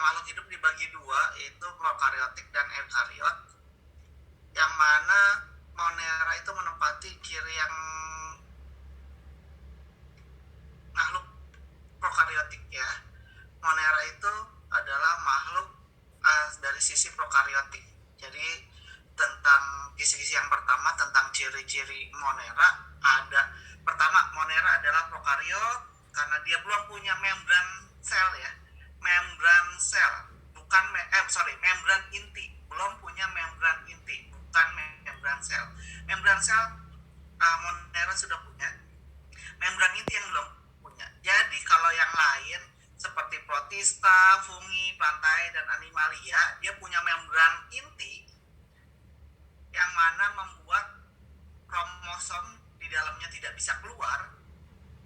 makhluk hidup dibagi dua, yaitu prokariotik dan eukariot, yang mana Monera itu menempati ciri yang makhluk prokariotik ya. Monera itu adalah makhluk dari sisi prokariotik. Jadi tentang kisi-kisi yang pertama tentang ciri-ciri Monera ada, pertama Monera adalah prokariot karena dia belum punya membran sel ya. Membran sel bukan membran inti, belum punya membran inti, bukan membran sel. Membran sel Monera sudah punya, membran inti yang belum punya. Jadi kalau yang lain seperti protista, fungi, plantae, dan animalia, dia punya membran inti yang mana membuat kromosom di dalamnya tidak bisa keluar.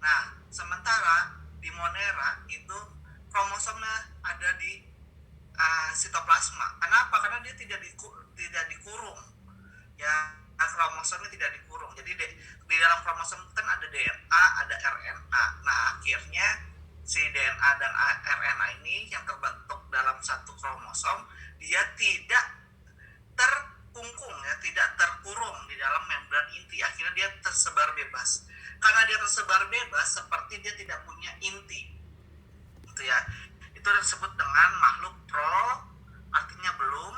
Nah, sementara di Monera itu kromosomnya ada di sitoplasma. Kenapa? Karena dia tidak dikurung. Ya, kromosomnya tidak dikurung. Jadi di dalam kromosom kan ada DNA, ada RNA. Nah, akhirnya si DNA dan RNA ini yang terbentuk dalam satu kromosom, dia tidak terkungkung ya, tidak terkurung di dalam membran inti. Akhirnya dia tersebar bebas. Karena dia tersebar bebas, seperti dia tidak punya inti. Gitu ya. Itu disebut dengan makhluk pro, artinya belum.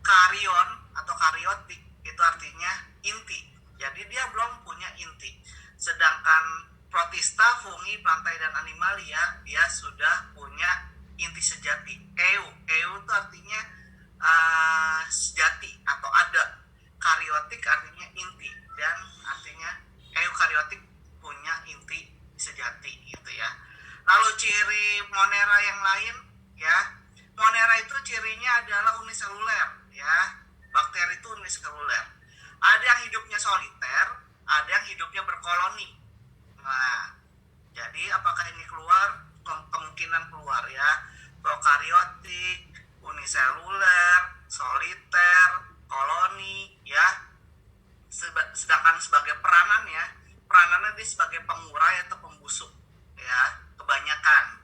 Karyon atau kariotik itu artinya inti. Jadi dia belum punya inti. Sedangkan protista, fungi, plantae, dan animalia, dia sudah punya inti sejati. Eu itu artinya sejati atau ada. Kariotik artinya inti, dan artinya eukariotik punya inti sejati gitu ya. Lalu ciri Monera yang lain ya. Monera itu cirinya adalah uniseluler ya. Bakteri itu uniseluler. Ada yang hidupnya soliter, ada yang hidupnya berkoloni. Nah, jadi apakah ini keluar? Kemungkinan keluar ya. Prokariotik, uniseluler, soliter, koloni ya. Sedangkan sebagai peranannya dia sebagai pengurai atau pembusuk ya, kebanyakan.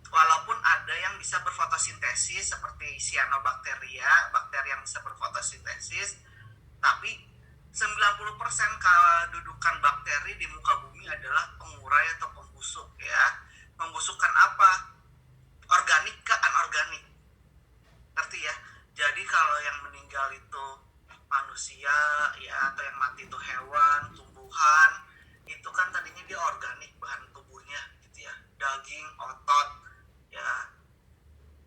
Walaupun ada yang bisa berfotosintesis seperti cyanobacteria, bakteri yang bisa berfotosintesis, tapi 90% kedudukan bakteri di muka bumi adalah pengurai atau pembusuk ya. Membusukkan apa? Organik ke anorganik. Ngerti ya? Jadi kalau yang meninggal itu manusia ya, atau yang mati itu hewan, tumbuhan, itu kan tadinya dia organik bahan tubuhnya gitu ya. Daging, otot ya,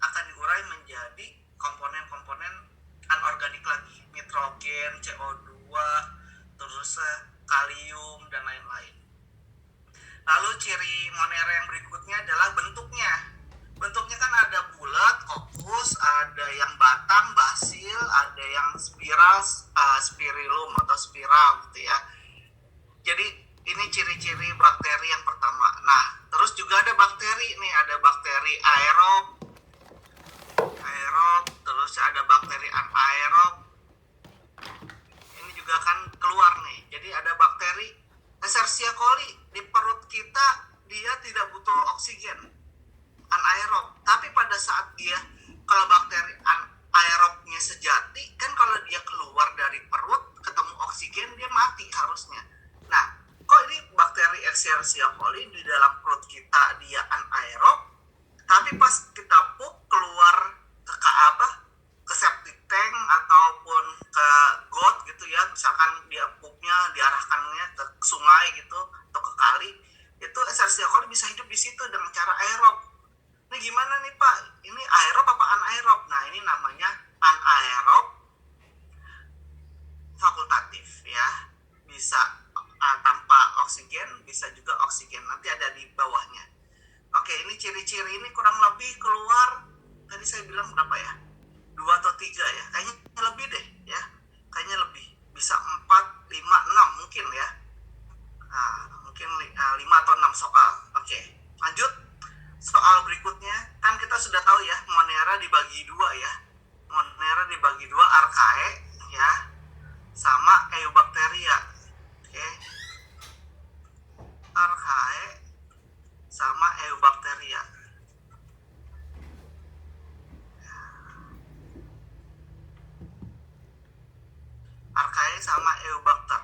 akan diurai menjadi komponen-komponen anorganik lagi, nitrogen, CO2, terus kalium, dan lain-lain. Lalu ciri Monera yang berikutnya adalah bentuknya. Bentuknya kan ada bulat, kopus, ada yang batang, basil, ada yang spiral, spirilum atau spiral gitu ya. Jadi ini ciri-ciri bakteri yang pertama. Nah, terus juga ada bakteri nih, ada bakteri aerob, terus ada bakteri anaerob. Ini juga kan keluar nih. Jadi ada bakteri Escherichia coli di perut kita, dia tidak butuh oksigen, anaerob. Tapi pada saat dia, kalau bakteri anaerobnya sejati, kan kalau dia keluar dari perut ketemu oksigen, dia mati harusnya. Nah, kok ini bakteri Escherichia coli di dalam perut kita dia anaerob, tapi pas kita pup keluar ke septic tank ataupun ke got gitu ya, misalkan dia pupnya diarahkannya ke sungai gitu atau ke kali, itu Escherichia coli bisa hidup di situ dengan cara aerob. Ini gimana nih Pak? Ini aerob apa anaerob? Nah, ini namanya anaerob fakultatif ya. Bisa tanpa oksigen, bisa juga oksigen. Nanti ada di bawahnya. Oke, ini ciri-ciri ini kurang lebih keluar, tadi saya bilang berapa ya? 2 atau 3 ya? Kayaknya lebih deh ya. Kayaknya lebih. Bisa 4, 5, 6 mungkin ya. Nah, mungkin 5 atau 6 soal. Oke, lanjut. Soal berikutnya, kan kita sudah tahu ya, Monera dibagi 2 ya. Monera dibagi 2, Archaea ya, sama Eubacteria. Oke. Archaea sama Eubacteria. Eubacter.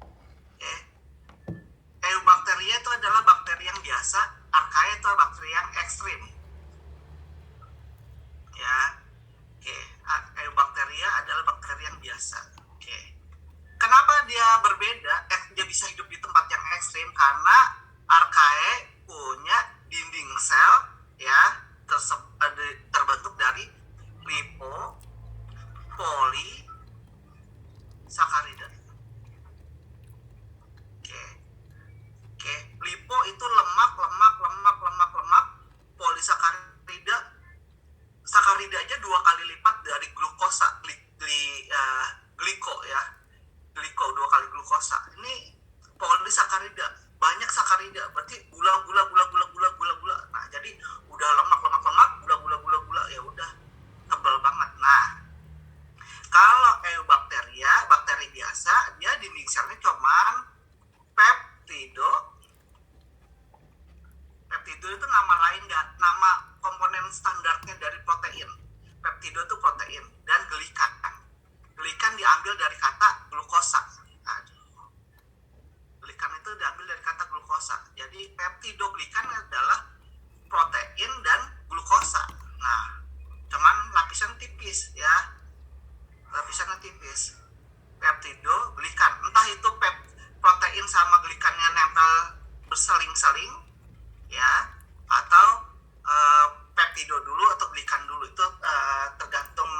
Oke. Eubacteria itu adalah bakteri yang biasa, Archaea itu bakteri yang ekstrim. Ya. Oke, Eubacteria adalah bakteri yang biasa. Oke. Kenapa dia berbeda? Dia bisa hidup di tempat yang ekstrim karena Archaea punya dinding sel ya terbentuk dari lipo, poli, sakarida. Oke. Lipo itu lemak, polisakarida, sakarida aja 2 kali lipat dari glukosa, gliko ya. Gliko 2 kali glukosa. Ini polisakarida, banyak sakarida, berarti gula. Nah, jadi udah lemak, gula, ya udah tebal banget. Nah, kalau Eubacteria, bakteri biasa, dia dinding selnya cuman peptido. Peptido itu nama lain, nama komponen standarnya dari protein. Peptido itu protein, dan glikan. Glikan diambil dari kata glukosa. Glikan itu diambil dari kata glukosa. Jadi peptidoglikan adalah protein dan glukosa. Nah, cuman lapisan tipis ya. Lapisannya tipis. Peptidoglikan. Entah itu protein sama glikannya nempel berseling-seling ya, atau peptido dulu atau glikan dulu, itu tergantung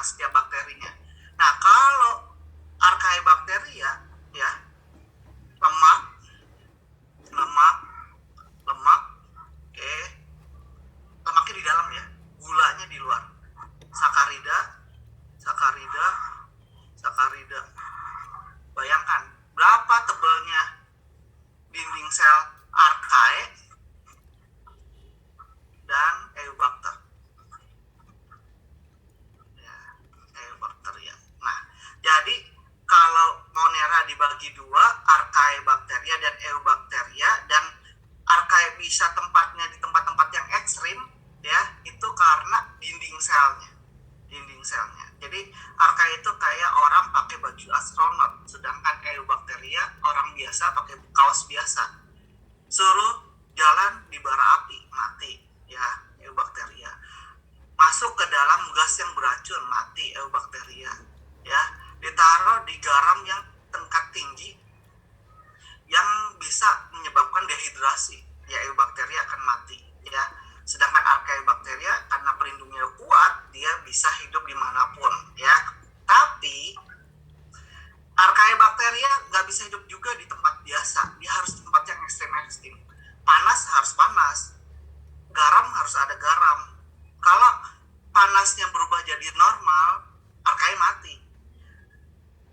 setiap bakterinya. Nah, kalau Archaebacteria ya, lemak, oke, lemaknya di dalam ya, gulanya di luar. Sakarida. Bayangkan berapa tebalnya dinding sel Archaea dan Eubacter. Ya, Eubacteria. Nah, jadi kalau Monera dibagi 2, Archaebacteria dan Eubacteria, dan Archaea bisa tempatnya di tempat-tempat yang ekstrim ya, itu karena dinding selnya. Jadi Archaea itu kayak orang pakai baju astronot, sedangkan Eubacteria orang biasa pakai kaos biasa. Suruh jalan di bara api, mati ya Eubacteria. Masuk ke dalam gas yang beracun, mati Eubacteria ya. Ditaruh di garam yang tingkat tinggi yang bisa menyebabkan dehidrasi, ya Eubacteria akan mati ya. Sedangkan Archaebacteria karena pelindungnya kuat, dia bisa hidup dimanapun ya. Tapi Archaebacteria nggak bisa hidup juga di tempat biasa, dia harus di tempat yang ekstrim. Panas harus panas, garam harus ada garam. Kalau panasnya berubah jadi normal, Archaea mati.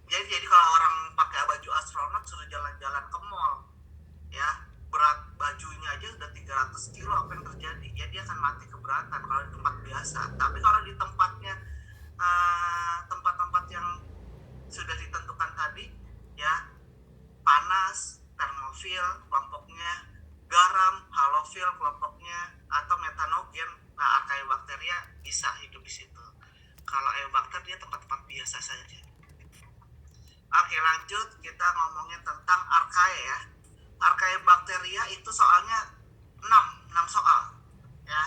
Jadi kalau orang pakai baju astronot suruh jalan-jalan ke mall ya, berat bajunya aja udah 300 kilo, apa yang terjadi? Ya dia akan mati keberatan kalau di tempat biasa. Tapi kalau di tempatnya tempat-tempat yang sudah ditentukan tadi ya, panas, termofil kelompoknya, garam, halofil kelompoknya, atau metanogen, nah Archaebacteria bisa hidup di situ. Kalau Eubacter dia tempat-tempat biasa saja. Oke, lanjut kita ngomongin tentang Archaea ya. Archaebacteria itu soalnya 6 soal ya.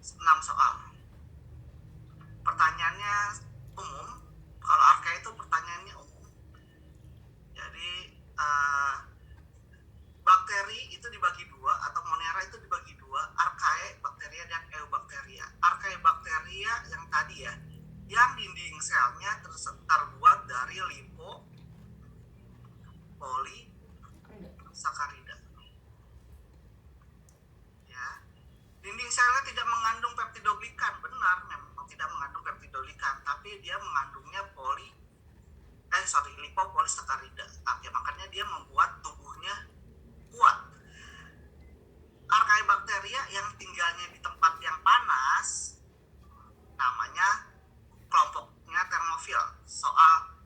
6 soal. Pertanyaannya umum. Kalau Archaea itu pertanyaannya umum. Jadi bakteri itu dibagi 2, atau Monera itu dibagi 2, Archaebacteria dan Eubacteria. Archaebacteria yang tadi ya, yang dinding selnya terbuat dari lipo, poli, sakarida. Ya. Dinding selnya tidak mengandung peptidoglikan, benar, memang tidak mengandung peptidoglikan, tapi dia mengandungnya lipo, poli, sakarida. Ya, makanya dia membuat tubuhnya kuat. Archaebacteria yang tinggalnya di tempat yang panas namanya kelompoknya termofil. Soal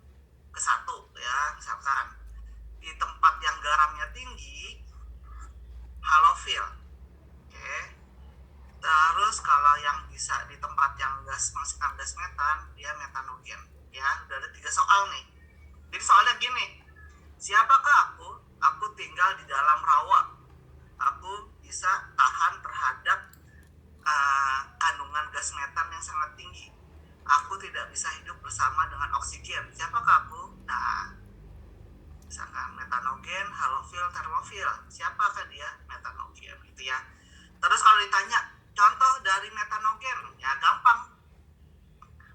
ke-1 ya, misalkan di tempat yang garamnya tinggi, halofil. Oke. Terus kalau yang bisa di tempat yang menghasilkan gas metan, dia metanogen. Ya, udah ada 3 soal nih. Jadi soalnya gini, siapakah aku? Aku tinggal di dalam rawa. Aku bisa tahan terhadap kandungan gas metan yang sangat tinggi. Aku tidak bisa hidup bersama dengan oksigen. Siapakah aku? Nah, misalkan metanogen, halofil, termofil. Siapakah dia? Metanogen, gitu ya. Terus kalau ditanya contoh dari metanogen, ya gampang.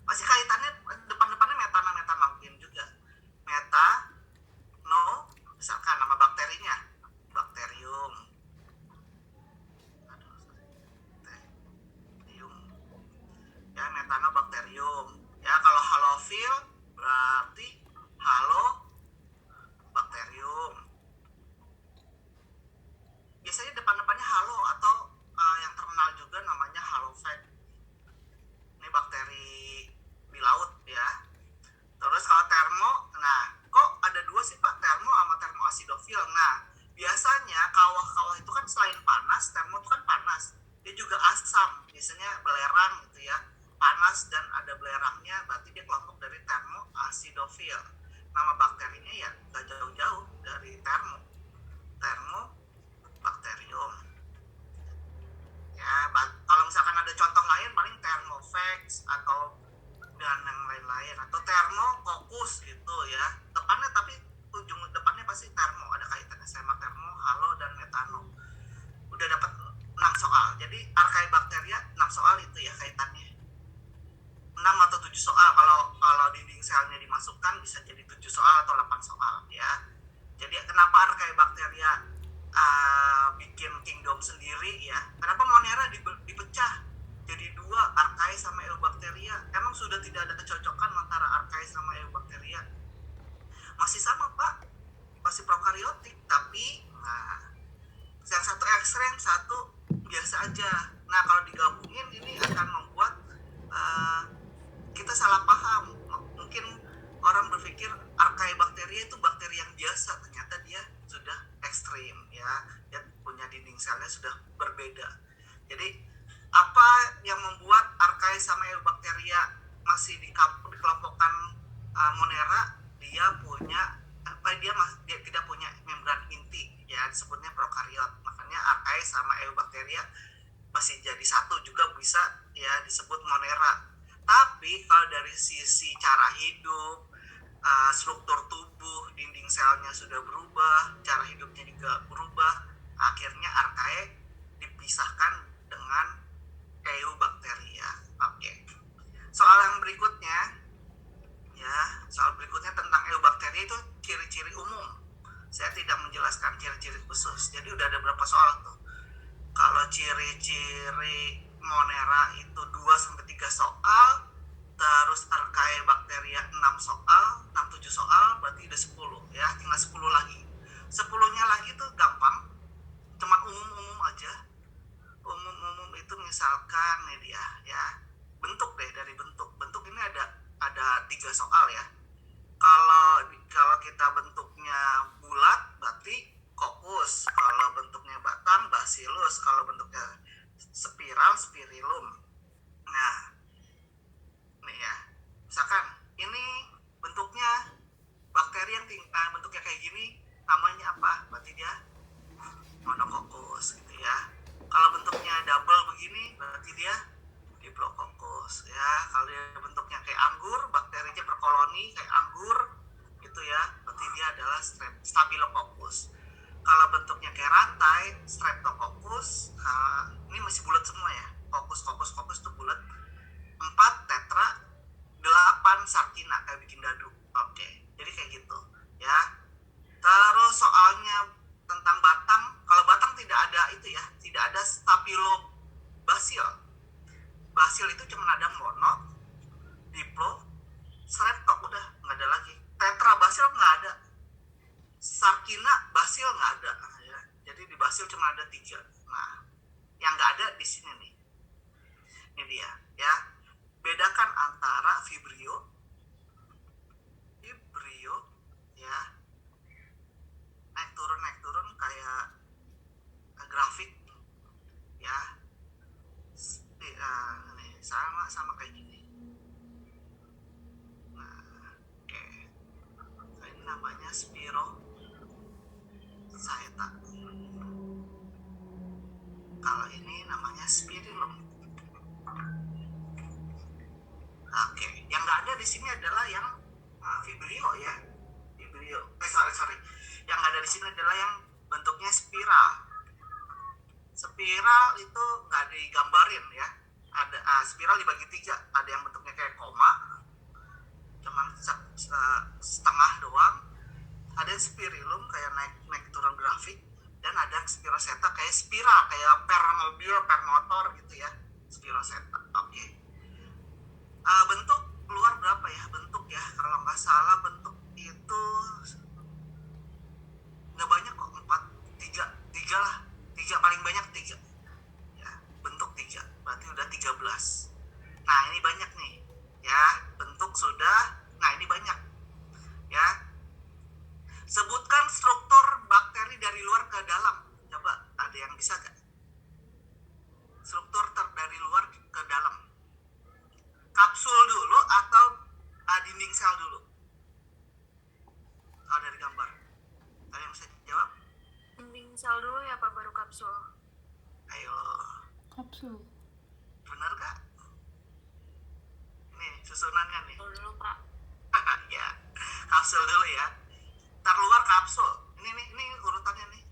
Masih kaitannya depan-depannya metanogen juga. Misalkan nama bakterinya, bakterium. Ya, metanobakterium. Ya, kalau halofil berarti halobakterium. Biasanya depan-depannya halo atau yang terkenal juga namanya halophag. Ini bakteri di laut ya. Terus kalau termo, nah kok ada dua sih Pak, termo sama termoasidofil. Nah, biasanya kawah-kawah itu kan selain panas, termo itu kan panas, dia juga asam, biasanya belerang gitu ya, panas dan ada belerangnya, berarti dia kelompok dari termoasidofil. Nama bakterinya ya gak jauh-jauh dari termobakterium. Ya, kalau misalkan ada contoh lain paling thermofax atau dan yang lain-lain, atau termokokus gitu ya, depannya, tapi ujung depannya pasti termo, ada kaitannya sama termo, halo, dan metano. Udah dapat 6 soal, jadi Archaebacteria 6 soal itu ya kaitannya, 6 atau 7 soal. Kalau dinding selnya dimasukkan bisa jadi 7 soal atau 8 soal ya. Jadi kenapa Archaebacteria bikin kingdom sendiri ya, kenapa Monera dipecah jadi dua, Archaea sama Eubacteria? Emang sudah tidak ada kecocokan antara Archaea sama Eubacteria? Masih sama Pak, masih prokariotik, tapi yang satu ekstrem, satu biasa aja. Nah, kalau digabungin ini akan membuat kita salah paham. Mungkin orang berpikir Archaebacteria itu bakteri yang biasa, ternyata dia sudah ekstrim ya, dia punya dinding selnya sudah berbeda. Jadi apa yang membuat Archaea sama Eubacteria masih dikelompokkan Monera? Dia tidak punya membran inti ya, disebutnya prokariot. Makanya Archaea sama Eubacteria masih jadi satu juga, bisa ya disebut Monera. Tapi kalau dari sisi cara hidup, struktur tubuh, dinding selnya sudah berubah, cara hidupnya juga berubah, akhirnya Archaea dipisahkan dengan Eubacteria. Oke. Soal yang berikutnya ya, soal berikutnya tentang Eubacteria itu ciri-ciri umum. Saya tidak menjelaskan ciri-ciri khusus. Jadi udah ada berapa soal tuh. Kalau ciri-ciri Monera itu 2-3 soal, terus Archaebacteria 6 soal, 6-7 soal, berarti udah 10 ya, tinggal 10 lagi. 10-nya lagi tuh gampang, cuma umum-umum aja. Umum-umum itu misalkan nih dia ya, bentuk deh, dari bentuk ini ada 3 soal ya. Kalau kita bentuknya bulat berarti kokus, kalau bentuknya batang bacillus, kalau bentuknya spiral spirillum. Nah, nih ya, misalkan ini bentuknya bakteri yang bentuknya kayak gini, namanya apa? Berarti dia monococcus gitu ya. Kalau bentuknya double begini berarti dia diplococcus ya. Kalau dia bentuknya kayak anggur, bakterinya berkoloni kayak anggur gitu ya, berarti dia adalah staphylococcus. Kalau bentuknya kayak rantai, streptococcus. Ini masih bulat semua ya, coccus tuh bulat. 4 tetra, 8 sarkina, kayak bikin dadu. Oke, jadi kayak gitu ya. Terus soalnya tentang batang, kalau batang tidak ada itu ya, tidak ada staphylobasil. Basil itu cuma ada mono, diplo, strepto, udah nggak ada lagi. Tetrabasil nggak ada, sarkina basil nggak ada ya. Jadi di basil cuma ada 3. Nah, yang nggak ada di sini nih, ini dia ya. Bedakan antara vibrio ya, naik turun kayak grafik ya. Nih, sama kayak gini. Nah, oke. Ini namanya Spirochaeta. Kalau ini namanya Spirillum. Oke, yang nggak ada di sini adalah yang Vibrio ya. Vibrio. Sorry. Yang nggak ada di sini adalah yang bentuknya spiral. Spiral itu nggak digambarin ya. Ada spiral dibagi 3. Ada yang bentuknya kayak koma, cuman setengah doang. Ada yang spirillum kayak naik turun grafik, dan ada Spirochaeta kayak spiral, kayak per mobil, per motor gitu ya. Spirochaeta. Oke. Bentuk keluar berapa ya? Bentuk ya, kalau nggak salah bentuk itu nggak banyak kok, 3 lah. 3 paling banyak 3 ya, bentuk 3 berarti udah 13. Nah ini banyak nih ya, bentuk sudah. Nah ini banyak ya. Sebutkan struktur bakteri dari luar ke dalam. Coba, ada yang bisa gak? Struktur dari luar ke dalam. Kapsul dulu atau dinding sel dulu? Kalau dari gambar, ada yang bisa jawab? Dinding sel dulu ya Pak, baru kapsul. Ayo. Kapsul. Bener gak? Nih susunannya nih. Dulu Pak. Ya, kapsul dulu ya. Terluar kapsul. Ini urutannya nih.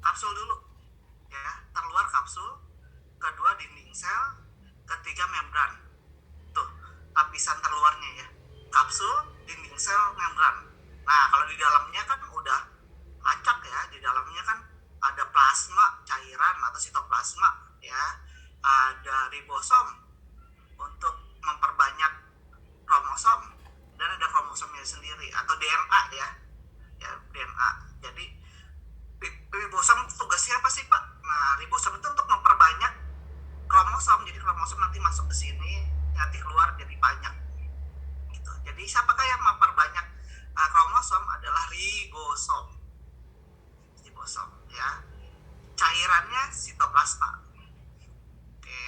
Kapsul dulu ya, terluar kapsul, kedua dinding sel, ketiga membran. Tuh lapisan terluarnya ya, kapsul, dinding sel, membran. Nah kalau di dalamnya kan udah acak ya, di dalamnya kan ada plasma cairan atau sitoplasma ya, ada ribosom untuk memperbanyak kromosom, dan ada kromosomnya sendiri atau DNA ya DNA. Jadi ribosom tugasnya apa sih Pak? Nah ribosom itu untuk memperbanyak kromosom, jadi kromosom nanti masuk ke sini, nanti keluar jadi banyak gitu. Jadi siapakah yang memperbanyak kromosom? Adalah ribosom ya. Cairannya sitoplasma. Oke.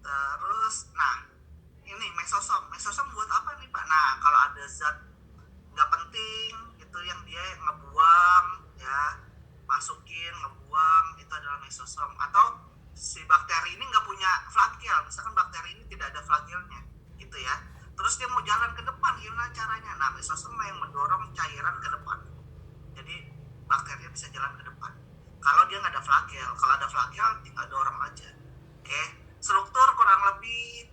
Terus nah ini mesosom buat apa nih Pak? Nah kalau ada zat nggak penting itu yang dia ngebuang ya, masukin, ngebuang, itu adalah mesosom. Atau si bakteri ini nggak punya flagel, misalkan bakteri ini tidak ada flagelnya gitu ya, terus dia mau jalan ke depan, gimana caranya? Nah mesosom yang mendorong cairan ke depan, jadi bakterinya bisa jalan ke depan. Kalau dia nggak ada flagel, kalau ada flagel tinggal dorong aja. Oke, struktur kurang lebih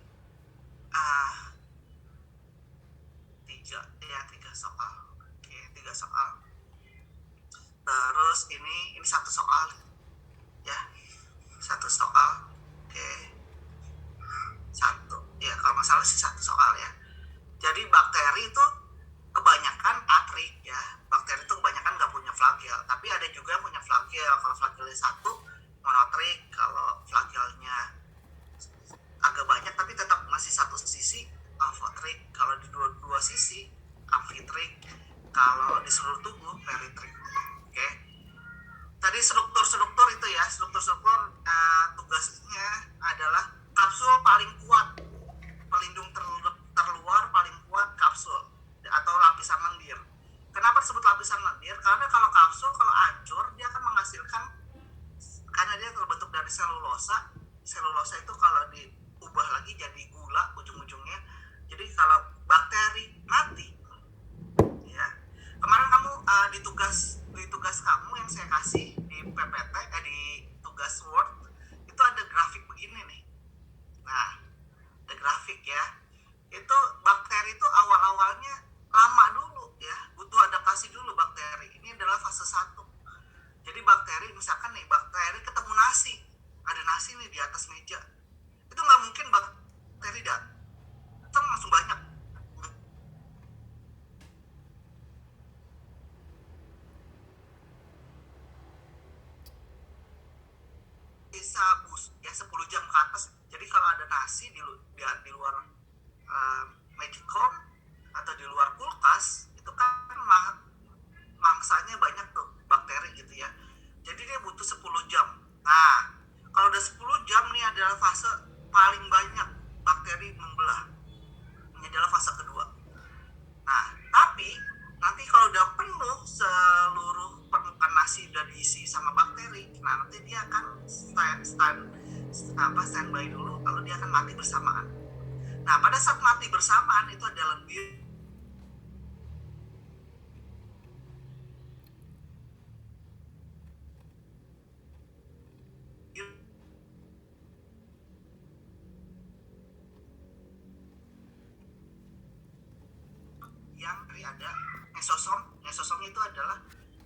3 soal. Oke, 3 soal. Terus ini 1 soal ya, 1 soal. Oke, 1 ya, kalau nggak salah sih 1 soal ya. Jadi bakteri itu kebanyakan atrik ya, bakteri itu kebanyakan nggak punya flagel, tapi ada juga yang punya flagel. Kalau flagelnya 1 monotrik, kalau flagelnya agak banyak tapi tetap masih satu sisi amfotrik, kalau di dua sisi amfitrik, kalau di seluruh tubuh peritrik. Oke. Tadi struktur itu ya, struktur tugasnya adalah kapsul paling kuat, pelindung terluar paling kuat kapsul atau lapisan lendir. Kenapa disebut lapisan lendir? Karena kalau kapsul kalau hancur dia akan menghasilkan, karena dia terbentuk dari selulosa. Selulosa itu kalau diubah lagi jadi gula ujung-ujungnya. Jadi kalau bakteri mati ya. Kemarin kamu di tugas kamu yang saya kasih di PPT di tugas Word itu ada grafik begini nih. Nah, ada grafik ya. Itu bakteri itu awal-awalnya lama dulu ya, butuh adaptasi dulu bakteri. Ini adalah fase 1. Jadi bakteri, misalkan nih, bakteri ketemu nasi, ada nasi nih di atas meja, itu nggak mungkin bakteri datang langsung banyak. Bisa ya 10 jam ke atas. Jadi kalau ada nasi di luar magicom atau di luar kulkas, itu kan mangsanya banyak tuh bakteri gitu ya. Jadi dia butuh 10 jam. Nah, kalau udah 10 jam nih adalah fase paling banyak udah diisi sama bakteri, nah nanti dia akan standby dulu, lalu dia akan mati bersamaan. Nah pada saat mati bersamaan itu ada lebih yang ada mesosom. Mesosom itu adalah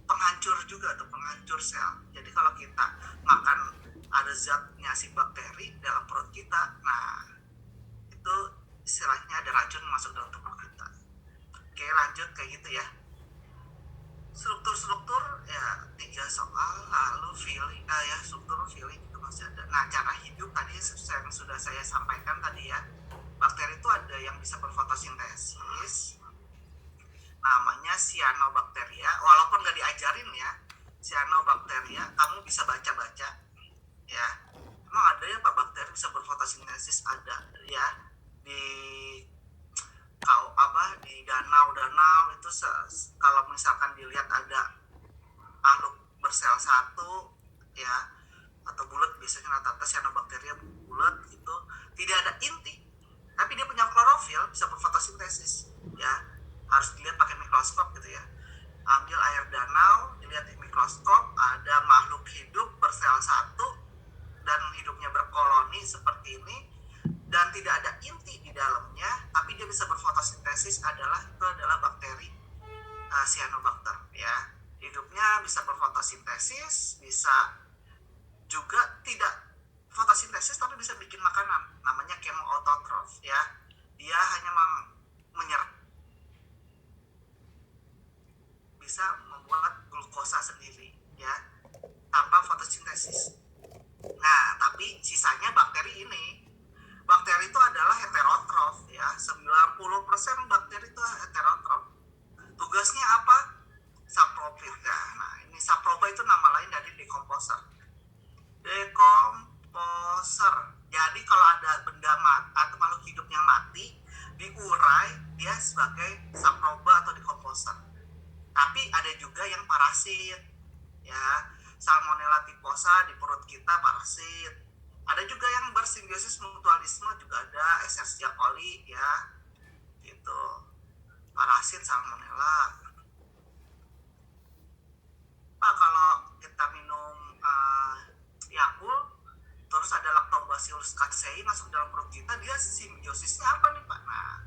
penghancur juga atau penghancur sel. Jadi kalau kita makan ada zatnya si bakteri dalam perut kita, nah itu istilahnya ada racun masuk dalam tubuh kita. Oke, lanjut kayak gitu ya. Struktur ya 3 soal, lalu feeling ya struktur feeling itu masih ada. Nah cara hidup tadi yang sudah saya sampaikan tadi ya, bakteri itu ada yang bisa berfotosintesis, namanya cyanobacteria. Walaupun nggak diajarin ya, cyanobacteria kamu bisa baca-baca ya. Emang ada ya Pak bakteri bisa berfotosintesis? Ada ya, di di danau-danau itu kalau misalkan dilihat ada makhluk bersel satu ya, atau bulat, biasanya rata-rata cyanobacteria bulat itu tidak ada inti, tapi dia punya klorofil, bisa berfotosintesis ya. Harus dilihat pakai mikroskop gitu ya. Ambil air danau, dilihat di mikroskop, ada makhluk hidup bersel satu dan hidupnya berkoloni seperti ini, dan tidak ada inti di dalamnya, tapi dia bisa berfotosintesis, itu adalah bakteri cyanobacter ya. Hidupnya bisa berfotosintesis, bisa juga tidak fotosintesis tapi bisa bikin makanan, namanya chemoautotrof ya. Dia hanya menyerap, bisa membuat glukosa sendiri ya, tanpa fotosintesis. Nah tapi sisanya bakteri ini, bakteri itu adalah heterotrof ya. 90% bakteri itu heterotrof. Tugasnya apa? Saprofit ya. Nah ini saproba itu nama lain dari dekomposer. Dekomposer. Jadi kalau ada benda mati atau makhluk hidup yang mati, diurai, dia sebagai saproba atau dekomposer. Tapi ada juga yang parasit ya. Salmonella typhosa di perut kita parasit. Ada juga yang bersimbiosis mutualisme, juga ada Escherichia coli ya, gitu. Parasit salmonella. Pak kalau kita minum Yakult, terus ada Lactobacillus casei masuk dalam perut kita, dia simbiosisnya apa nih Pak? Nah,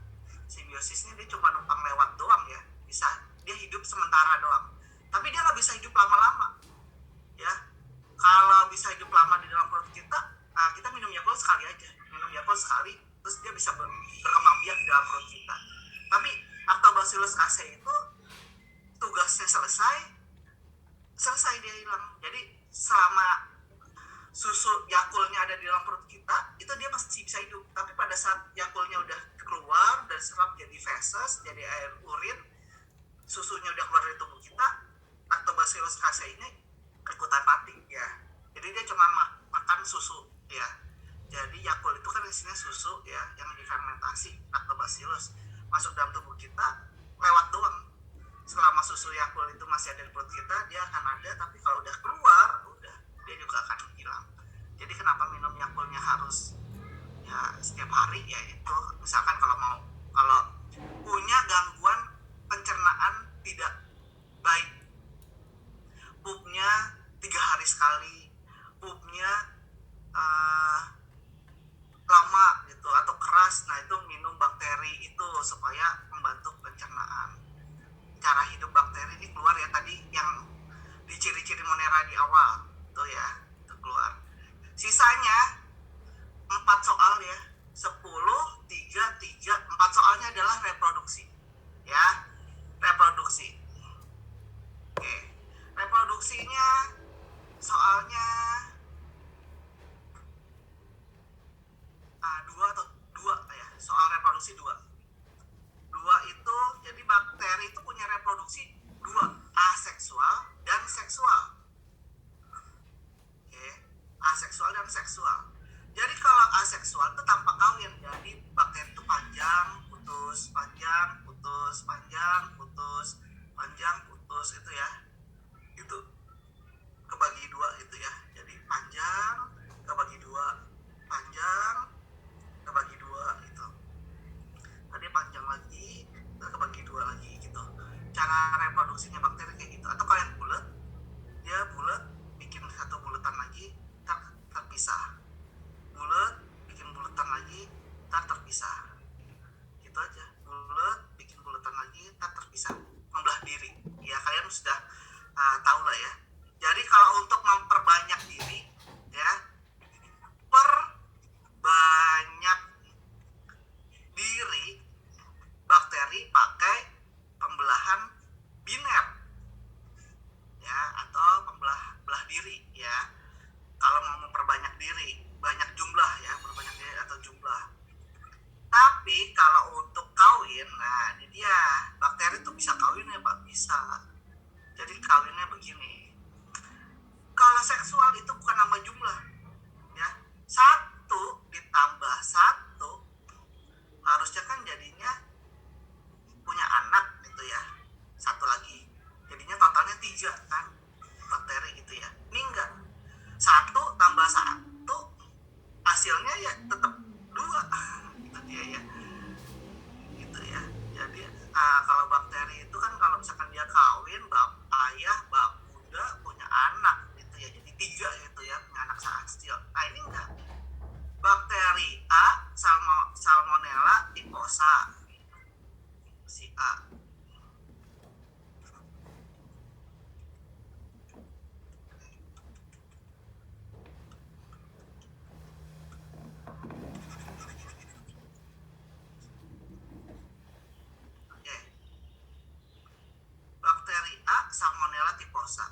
simbiosisnya dia cuma numpang lewat doang ya, bisa dia hidup sementara doang. Tapi dia nggak bisa hidup lama-lama ya. Kalau bisa hidup lama di dalam perut kita, nah kita minum Yakult sekali aja, minum Yakult sekali, terus dia bisa berkembang biak di dalam perut kita. Tapi Lactobacillus casei itu tugasnya selesai dia hilang. Jadi selama susu Yakultnya ada di dalam perut kita, itu dia masih bisa hidup. Tapi pada saat Yakultnya udah keluar dan serap jadi feses, jadi air urin, susunya udah keluar dari tubuh kita, Lactobacillus casei ini ikutan mati ya. Jadi dia cuma makan susu ya. Jadi Yakult itu kan isinya susu ya, yang difermentasi Lactobacillus masuk dalam tubuh kita lewat doang. Selama susu Yakult itu masih ada di perut kita, dia akan ada, tapi kalau udah keluar, udah dia juga akan hilang. Jadi kenapa minum Yakultnya harus ya setiap hari ya, itu misalkan kalau punya gangguan pencernaan tidak baik, pupnya 3 hari sekali, pupnya lama gitu atau keras, nah itu minum bakteri itu supaya membantu pencernaan. Cara hidup bakteri ini keluar ya tadi yang di ciri-ciri Monera di awal tuh ya, itu keluar. Sisanya 4 soal ya, 10, 3, 4 soalnya adalah reproduksi ya, reproduksi. Oke, reproduksinya soalnya 2 ya, soal reproduksi 2 itu, jadi bakteri itu punya reproduksi 2, aseksual dan seksual. typhosa.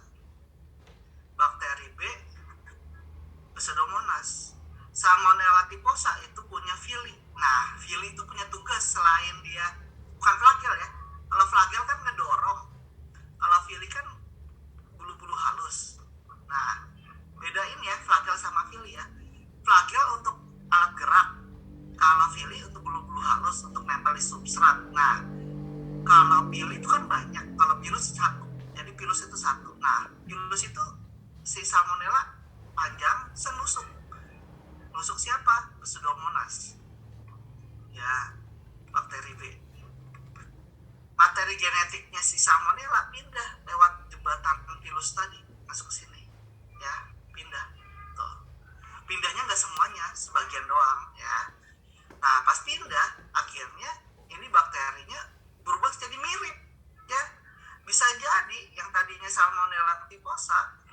Bakteri B, Pseudomonas. Salmonella typhosa itu punya villi. Nah, villi itu punya tugas selain dia bukan flagel ya. Kalau flagel kan ngedorong. Kalau villi kan bulu-bulu halus. Nah, bedain ya flagel sama villi ya. Flagel untuk alat gerak. Kalau villi untuk bulu-bulu halus untuk nempel di substrat. Nah, kalau villi itu kan banyak. Kalau pilus satu. Jadi pilus itu satu. Nah, pilus itu si salmonella panjang senusuk. Nusuk siapa? Pseudomonas. Ya, bakteri B. Materi genetiknya si salmonella pindah lewat jembatan pilus tadi masuk ke sini. Ya, pindah. Tuh. Pindahnya nggak semuanya, sebagian doang ya. Nah, pas pindah, akhirnya ini bakterinya berubah jadi mirip ya. Bisa jadi yang tadinya salmonella typhosa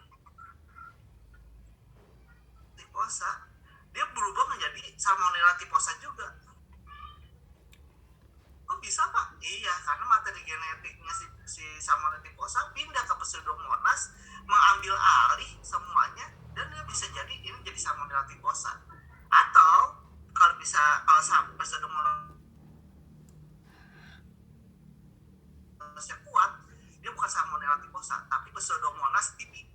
dia berubah menjadi salmonella typhosa juga. Kok bisa Pak? Iya, karena materi genetiknya si salmonella typhosa pindah ke Pseudomonas, mengambil alih semuanya, dan dia bisa jadi ini jadi salmonella typhosa. Atau kalau Pseudomonas kuat, dia bukan salmonella typhosa, tapi Pseudomonas tipi.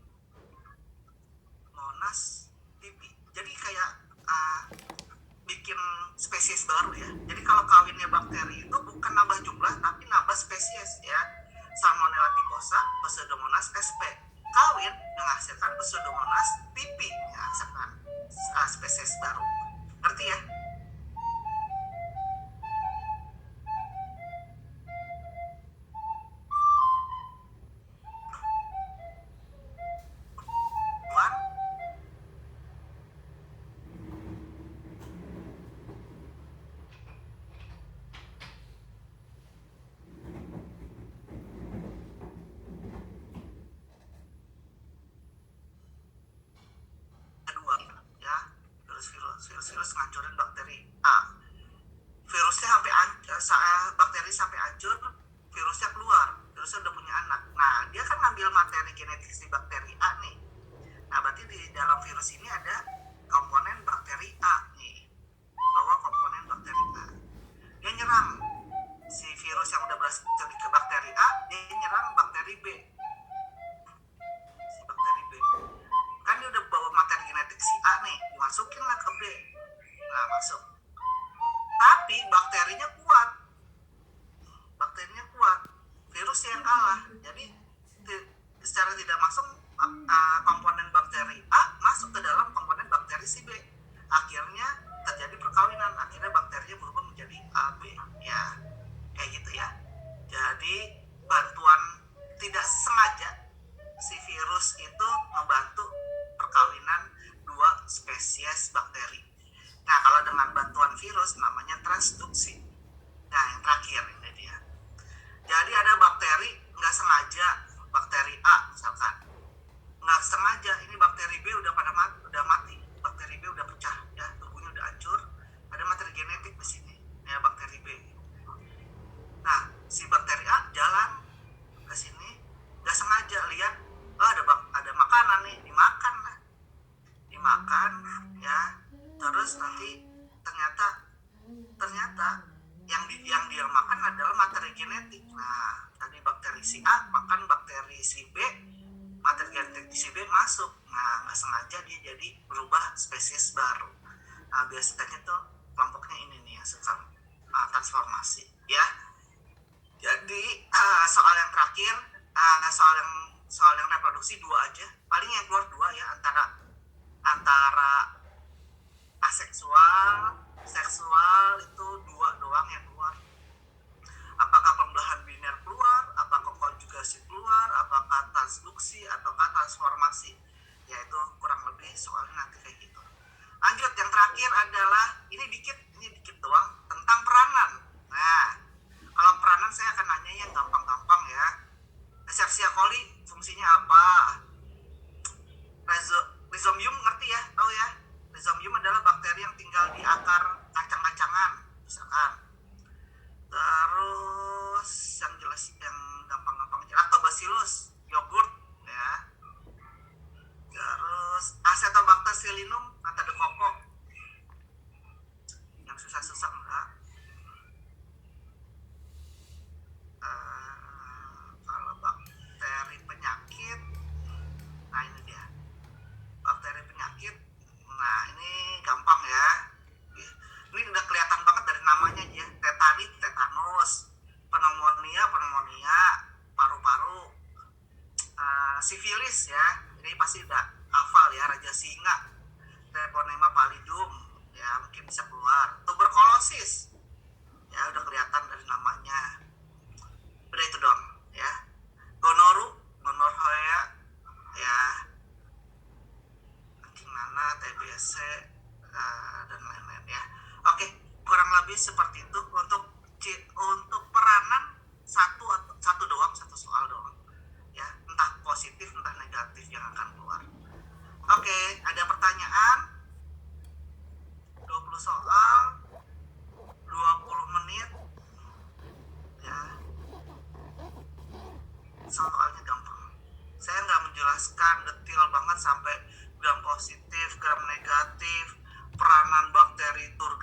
Monas tipi. Jadi kayak bikin spesies baru ya. Jadi kalau kawinnya bakteri itu bukan nambah jumlah tapi nambah spesies ya. Salmonella typhosa, Pseudomonas sp. Kawin menghasilkan Pseudomonas tipi, menghasilkan spesies baru. Ngerti ya? Virus ngancurin bakteri A. Virusnya bakteri sampai hancur, virusnya keluar, virusnya udah punya anak. Nah, dia kan ngambil materi genetik si bakteri A nih. Nah, berarti di dalam virus ini ada komponen bakteri A nih. Bawa komponen bakteri A. Dia nyerang si virus yang udah berhasil ke bakteri A, dia nyerang bakteri B. Si bakteri B. Kan dia udah bawa materi genetik si A nih, dimasukin lah ke B. Nah, masuk. Tapi bakterinya kuat. Virusnya yang kalah. Jadi secara tidak masuk komponen bakteri A masuk ke dalam komponen bakteri si B. Akhirnya terjadi perkawinan. Akhirnya bakterinya berubah menjadi AB. Ya, kayak gitu ya. Jadi bantuan tidak sengaja si virus itu membantu perkawinan dua spesies bakteri. Nah, kalau dengan bantuan virus namanya transduksi. Nah, yang terakhir ini dia. Jadi ada bakteri nggak sengaja, bakteri A misalkan. Nggak sengaja, ini bakteri B udah mati. Bakteri B udah pecah, ya, tubuhnya udah hancur. Ada materi genetik di sini, ya, bakteri B. Nah, si bakteri A jalan ke sini, nggak sengaja lihat, ada makanan nih, dimakan, ya. Terus nanti ternyata yang dia makan adalah materi genetik. Nah, tadi bakteri si A makan bakteri si B, materi genetik si B masuk. Nah, nggak sengaja dia jadi berubah spesies baru. Nah, biasanya tuh kelompoknya ini nih yang suka transformasi, ya. Jadi soal yang terakhir, soal yang reproduksi dua aja, paling yang keluar dua ya, antara aseksual, seksual itu dua doang yang keluar. Apakah pembelahan biner keluar, apakah konjugasi keluar, apakah transduksi ataukah transformasi, yaitu kurang lebih soalnya nanti kayak gitu. Lanjut, yang terakhir adalah ini dikit doang tentang peranan. Nah, kalau peranan saya akan nanya yang gampang-gampang ya. Escherichia coli fungsinya apa? Rhizobium ngerti ya, tahu ya? Rhizobium adalah bakteri yang tinggal di akar kacang-kacangan, misalkan. Terus yang jelas, yang gampang-gampang, Lactobacillus, yogurt, ya. amoxicillin, nata de coco. Yang susah-susah enggak. Kalau bakteri penyakit, nah ini dia. Bakteri penyakit, nah ini gampang ya. Ini udah kelihatan banget dari namanya aja. Tetanus, tetanus, pneumonia, paru-paru, sifilis ya. Ini pasti udah hafal ya, raja singa, treponema pallidum, ya mungkin bisa keluar. Tuberkulosis, ya udah kelihatan dari namanya. Udah itu dong ya. Gonorrhea, ya gimana, TBC, dan lain-lain ya. Oke, kurang lebih seperti itu untuk peranan satu doang, satu soal doang ya, entah positif entah negatif yang akan keluar. Oke, ada pertanyaan? 20 soal, 20 menit ya. Soalnya gampang, saya nggak menjelaskan detail banget sampai gram positif, gram negatif,